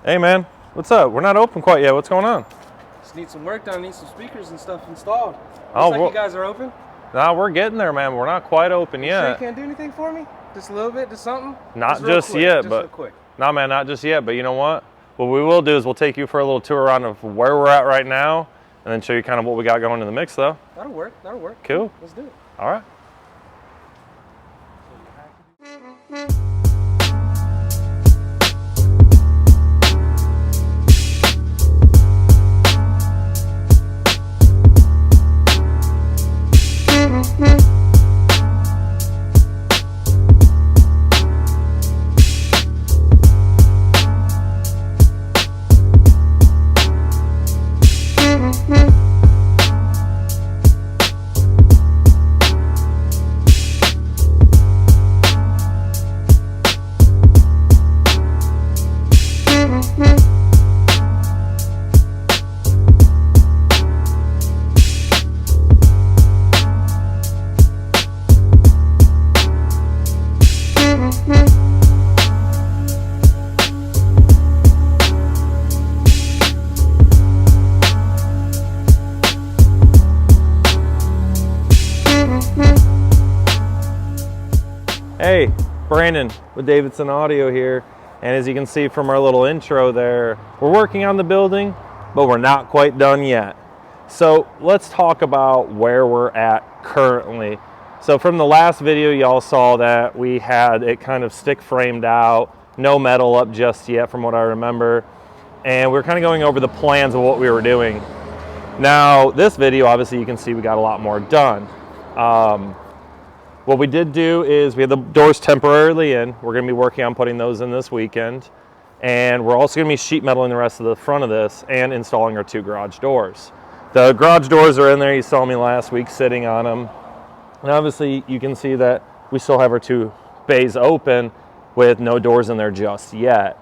Hey man, what's up? We're not open quite yet. What's going on? Just need some work done. Need some speakers and stuff installed. Oh, Looks like you guys are open. Nah, we're getting there, man. We're not quite open You sure you yet. can't do anything for me? Just a little bit, just something? Not real just quick, yet, just but real quick. nah, man, not just yet. But you know what? What we will do is we'll take you for a little tour around of where we're at right now, and then show you kind of what we got going in the mix, though. That'll work. That'll work. Cool. Let's do it. All right. Hey, Brandon with Davidson Audio here, and as you can see from our little intro there, we're working on the building, but we're not quite done yet. So let's talk about where we're at currently. So from the last video, y'all saw that we had it kind of stick framed out, no metal up just yet from what I remember, and we're kind of going over the plans of what we were doing. Now this video, obviously you can see we got a lot more done. What we did do is we had the doors temporarily in. We're going to be working on putting those in this weekend. And we're also going to be sheet metaling the rest of the front of this and installing our 2 garage doors. The garage doors are in there. You saw me last week sitting on them. And obviously you can see that we still have our 2 bays open with no doors in there just yet.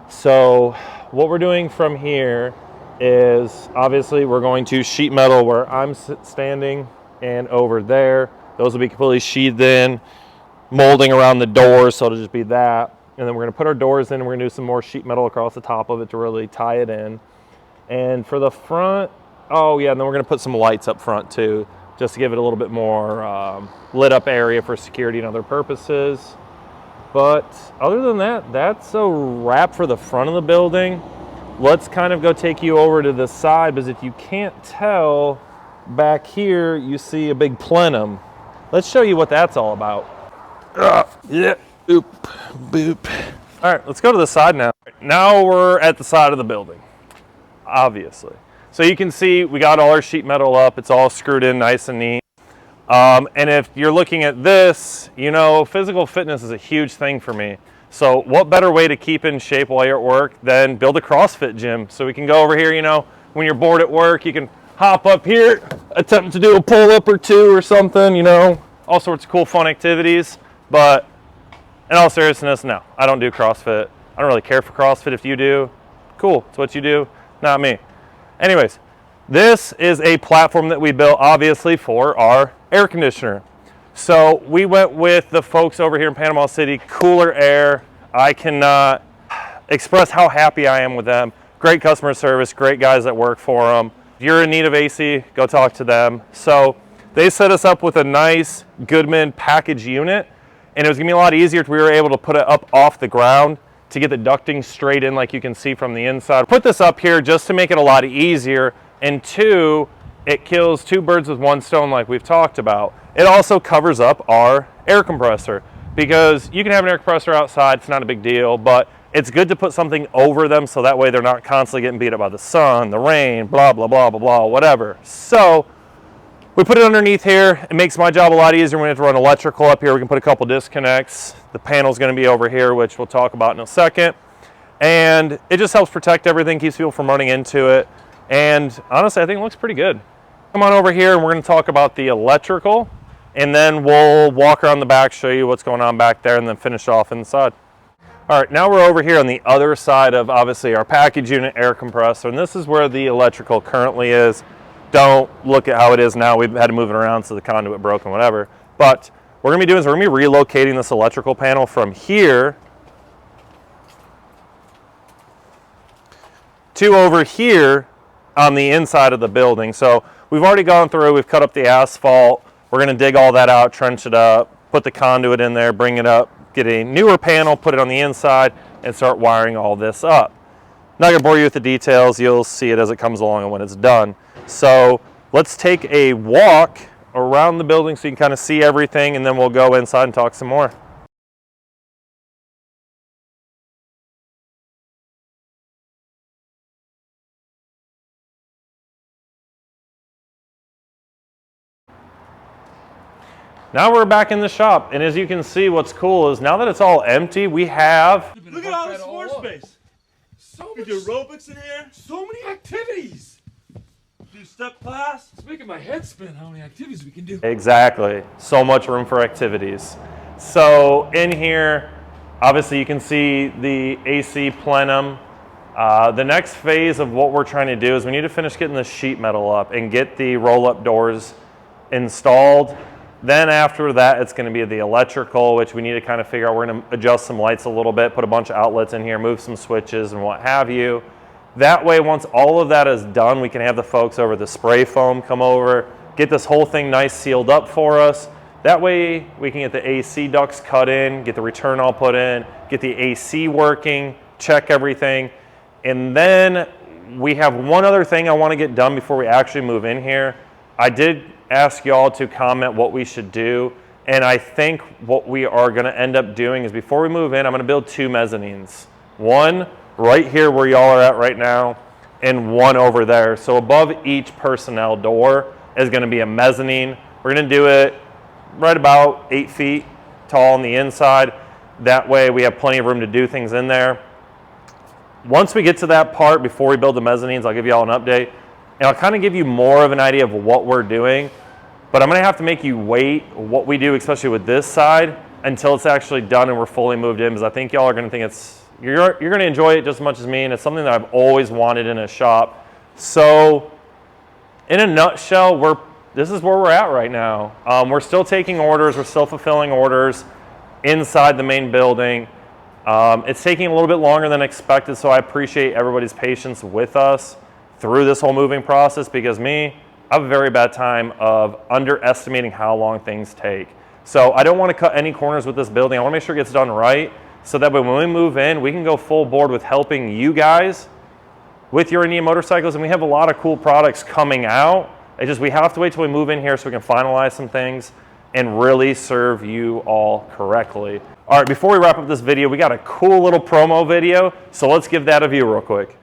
So what we're doing from here is obviously we're going to sheet metal where I'm standing and over there. Those will be completely sheathed in, molding around the doors, so it'll just be that. And then we're gonna put our doors in and we're gonna do some more sheet metal across the top of it to really tie it in. And for the front, oh yeah, and then we're gonna put some lights up front too, just to give it a little bit more lit up area for security and other purposes. But other than that, that's a wrap for the front of the building. Let's kind of go take you over to the side, because if you can't tell, back here you see a big plenum. Let's show you what that's all about. Yeah, oop, boop. All right, let's go to the side now. Now we're at the side of the building, obviously. So you can see we got all our sheet metal up. It's all screwed in nice and neat. And if you're looking at this, you know, physical fitness is a huge thing for me. So what better way to keep in shape while you're at work than build a CrossFit gym? So we can go over here, you know, when you're bored at work, you can hop up here, attempt to do a pull-up or 2 or something, you know, all sorts of cool fun activities. But in all seriousness, no, I don't do CrossFit. I don't really care for CrossFit. If you do, cool, it's what you do, not me. Anyways, this is a platform that we built obviously for our air conditioner. So we went with the folks over here in Panama City, Cooler Air. I cannot express how happy I am with them. Great customer service, great guys that work for them. If you're in need of AC, go talk to them. So they set us up with a nice Goodman package unit, and it was gonna be a lot easier if we were able to put it up off the ground to get the ducting straight in like you can see from the inside. Put this up here just to make it a lot easier, and 2, it kills 2 birds with 1 stone like we've talked about. It also covers up our air compressor, because you can have an air compressor outside, it's not a big deal, but it's good to put something over them so that way they're not constantly getting beat up by the sun, the rain, blah, blah, blah, blah, blah, whatever. So we put it underneath here. It makes my job a lot easier when we have to run electrical up here. We can put a couple disconnects. The panel's gonna be over here, which we'll talk about in a second. And it just helps protect everything, keeps people from running into it. And honestly, I think it looks pretty good. Come on over here and we're gonna talk about the electrical, and then we'll walk around the back, show you what's going on back there, and then finish off inside. All right, now we're over here on the other side of obviously our package unit air compressor, and this is where the electrical currently is. Don't look at how it is now. We've had to move it around so the conduit broke and whatever. But what we're gonna be doing is we're gonna be relocating this electrical panel from here to over here on the inside of the building. So we've already gone through, we've cut up the asphalt. We're gonna dig all that out, trench it up, put the conduit in there, bring it up, get a newer panel, put it on the inside, and start wiring all this up. Not gonna bore you with the details. You'll see it as it comes along and when it's done. So let's take a walk around the building so you can kind of see everything, and then we'll go inside and talk some more. Now we're back in the shop, and as you can see, what's cool is now that it's all empty, we have... Look at all this floor space. We do aerobics in here. So many activities. Do step class. It's making my head spin how many activities we can do. Exactly. So much room for activities. So in here, obviously you can see the AC plenum. The next phase of what we're trying to do is we need to finish getting the sheet metal up and get the roll-up doors installed. Then after that, it's going to be the electrical, which we need to kind of figure out. We're going to adjust some lights a little bit, put a bunch of outlets in here, move some switches and what have you. That way, once all of that is done, we can have the folks over the spray foam come over, get this whole thing nice sealed up for us. That way, we can get the AC ducts cut in, get the return all put in, get the AC working, check everything. And then we have one other thing I want to get done before we actually move in here. I did ask y'all to comment what we should do, and I think what we are going to end up doing is before we move in, I'm going to build 2 mezzanines. One right here where y'all are at right now, and one over there. So above each personnel door is going to be a mezzanine. We're going to do it right about 8 feet tall on the inside. That way we have plenty of room to do things in there. Once we get to that part, before we build the mezzanines, I'll give y'all an update. And I'll kind of give you more of an idea of what we're doing, but I'm going to have to make you wait what we do, especially with this side, until it's actually done and we're fully moved in, because I think y'all are going to think you're going to enjoy it just as much as me, and it's something that I've always wanted in a shop. So in a nutshell, this is where we're at right now. We're still taking orders, we're still fulfilling orders inside the main building. It's taking a little bit longer than expected, so I appreciate everybody's patience with us through this whole moving process, because I have a very bad time of underestimating how long things take. So I don't want to cut any corners with this building. I want to make sure it gets done right, so that when we move in, we can go full board with helping you guys with your Aeneas motorcycles. And we have a lot of cool products coming out. It's just we have to wait till we move in here so we can finalize some things and really serve you all correctly. All right, before we wrap up this video, we got a cool little promo video, so let's give that a view real quick.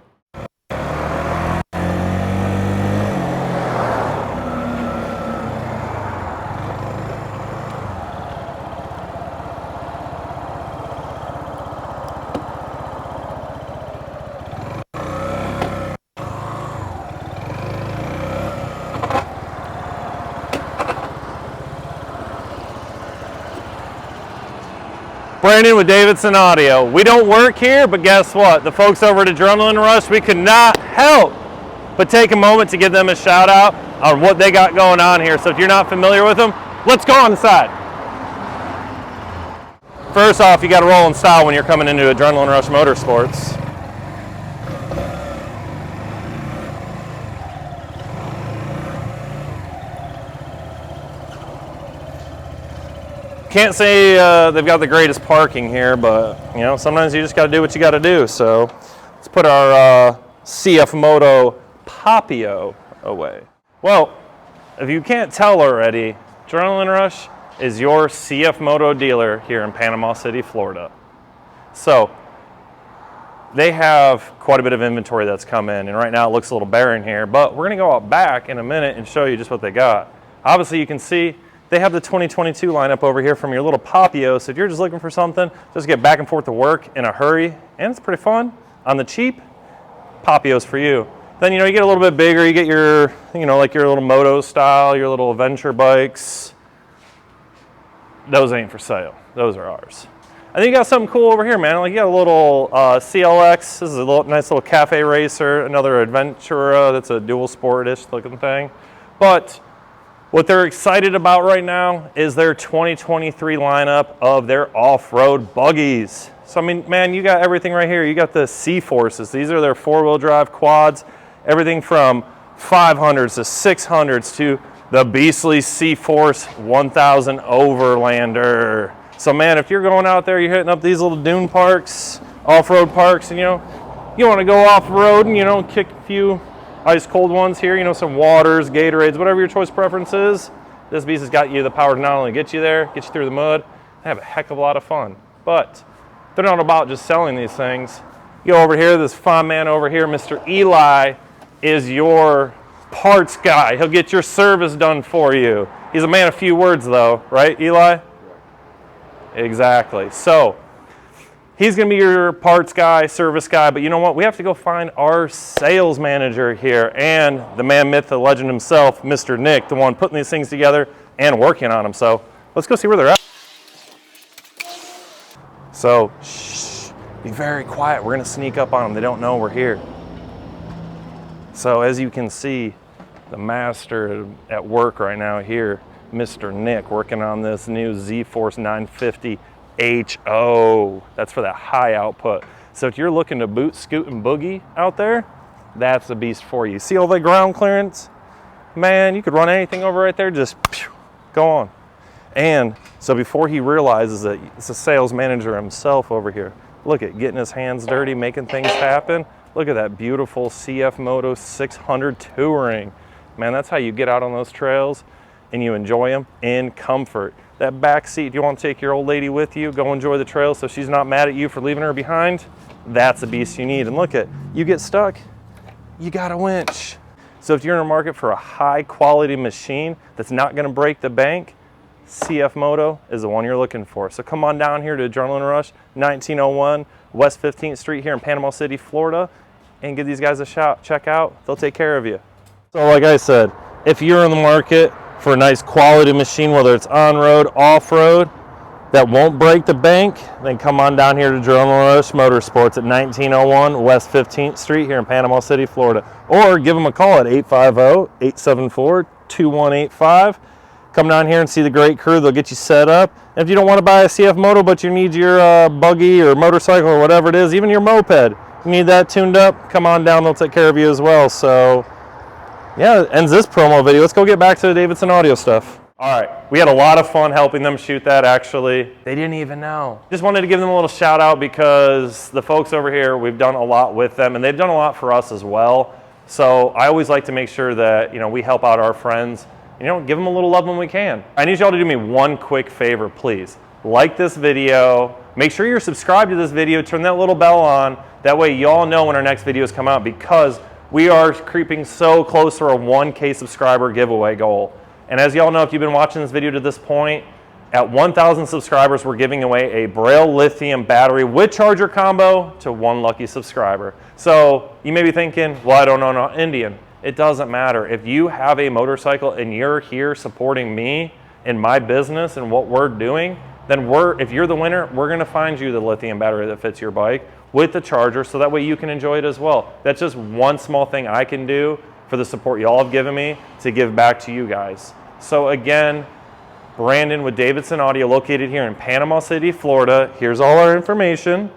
Brandon with Davidson Audio. We don't work here, but guess what? The folks over at Adrenaline Rush, we could not help but take a moment to give them a shout out on what they got going on here. So if you're not familiar with them, let's go inside. First off, you got to roll in style when you're coming into Adrenaline Rush Motorsports. Can't say they've got the greatest parking here, but you know, sometimes you just got to do what you got to do. So let's put our CF Moto Papio away. Well, if you can't tell already, Adrenaline Rush is your CF Moto dealer here in Panama City, Florida. So they have quite a bit of inventory that's come in, and right now it looks a little barren here, but we're going to go out back in a minute and show you just what they got. Obviously, you can see they have the 2022 lineup over here from your little Papio, so if you're just looking for something, just get back and forth to work in a hurry, and it's pretty fun. On the cheap, Papio's for you. Then, you know, you get a little bit bigger, you get your, you know, like your little moto style, your little adventure bikes. Those ain't for sale. Those are ours. I think you got something cool over here, man. Like you got a little CLX. This is a nice little cafe racer, another Adventura that's a dual sport-ish looking thing. But What they're excited about right now is their 2023 lineup of their off-road buggies. So I mean, man, you got everything right here. You got the C-Forces. These are their four-wheel drive quads. Everything from 500s to 600s to the beastly C-Force 1000 Overlander. So man, if you're going out there, you're hitting up these little dune parks, off-road parks, and you want to go off-road and kick a few ice cold ones here, some waters, Gatorades, whatever your choice preference is. This beast has got you the power to not only get you there, get you through the mud, and have a heck of a lot of fun. But they're not about just selling these things. You go over here, this fine man over here, Mr. Eli, is your parts guy. He'll get your service done for you. He's a man of few words though, right, Eli? Exactly. So he's going to be your parts guy, service guy, but you know what? We have to go find our sales manager here and the man, myth, the legend himself, Mr. Nick, the one putting these things together and working on them. So let's go see where they're at. So, shh, be very quiet. We're going to sneak up on them. They don't know we're here. So as you can see, the master at work right now here, Mr. Nick, working on this new Z-Force 950 HO. That's for that high output. So if you're looking to boot, scoot, and boogie out there, that's the beast for you. See all the ground clearance? Man, you could run anything over right there, just go on. And so before he realizes that it's a sales manager himself over here, look at getting his hands dirty, making things happen. Look at that beautiful CF Moto 600 Touring. Man, that's how you get out on those trails and you enjoy them in comfort. That back seat, you want to take your old lady with you, go enjoy the trail so she's not mad at you for leaving her behind, that's the beast you need. And look at, you get stuck, you got a winch. So if you're in a market for a high quality machine that's not gonna break the bank, CF Moto is the one you're looking for. So come on down here to Adrenaline Rush, 1901 West 15th Street here in Panama City, Florida, and give these guys a shout. Check out, they'll take care of you. So like I said, if you're in the market for a nice quality machine, whether it's on-road, off-road, that won't break the bank, then come on down here to Adrenaline Rush Motorsports at 1901 West 15th Street here in Panama City, Florida. Or give them a call at 850-874-2185. Come down here and see the great crew. They'll get you set up. And if you don't want to buy a CF Moto, but you need your buggy or motorcycle or whatever it is, even your moped, you need that tuned up, come on down. They'll take care of you as well. So yeah, that ends this promo video. Let's go get back to the Davidson Audio stuff. All right, we had a lot of fun helping them shoot that, actually. They didn't even know. Just wanted to give them a little shout out because the folks over here, we've done a lot with them and they've done a lot for us as well. So I always like to make sure that, we help out our friends, give them a little love when we can. I need y'all to do me one quick favor, please. Like this video, make sure you're subscribed to this video, turn that little bell on. That way y'all know when our next videos come out because we are creeping so close to our 1K subscriber giveaway goal. And as y'all know, if you've been watching this video to this point, at 1,000 subscribers, we're giving away a Braille lithium battery with charger combo to one lucky subscriber. So you may be thinking, well, I don't know an Indian. It doesn't matter. If you have a motorcycle and you're here supporting me in my business and what we're doing, then if you're the winner, we're gonna find you the lithium battery that fits your bike with the charger so that way you can enjoy it as well. That's just one small thing I can do for the support y'all have given me to give back to you guys. So again, Brandon with Davidson Audio, located here in Panama City, Florida. Here's all our information.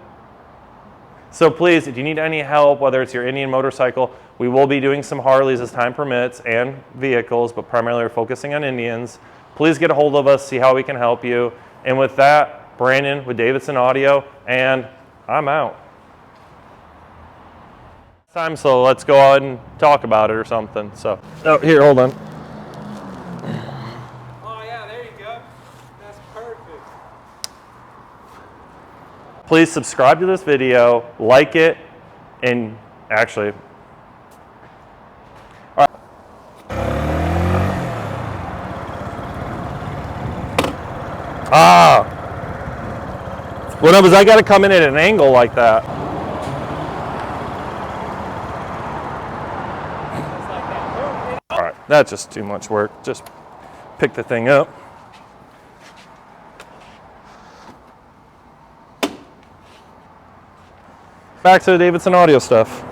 So please, if you need any help, whether it's your Indian motorcycle, we will be doing some Harleys as time permits and vehicles, but primarily we're focusing on Indians. Please get a hold of us, see how we can help you. And with that, Brandon with Davidson Audio, and I'm out. So let's go ahead and talk about it or something. So, oh, here, hold on. Oh yeah, there you go. That's perfect. Please subscribe to this video, like it, and actually, all right. What up is I got to come in at an angle like that. All right, that's just too much work. Just pick the thing up. Back to the Davidson Audio stuff.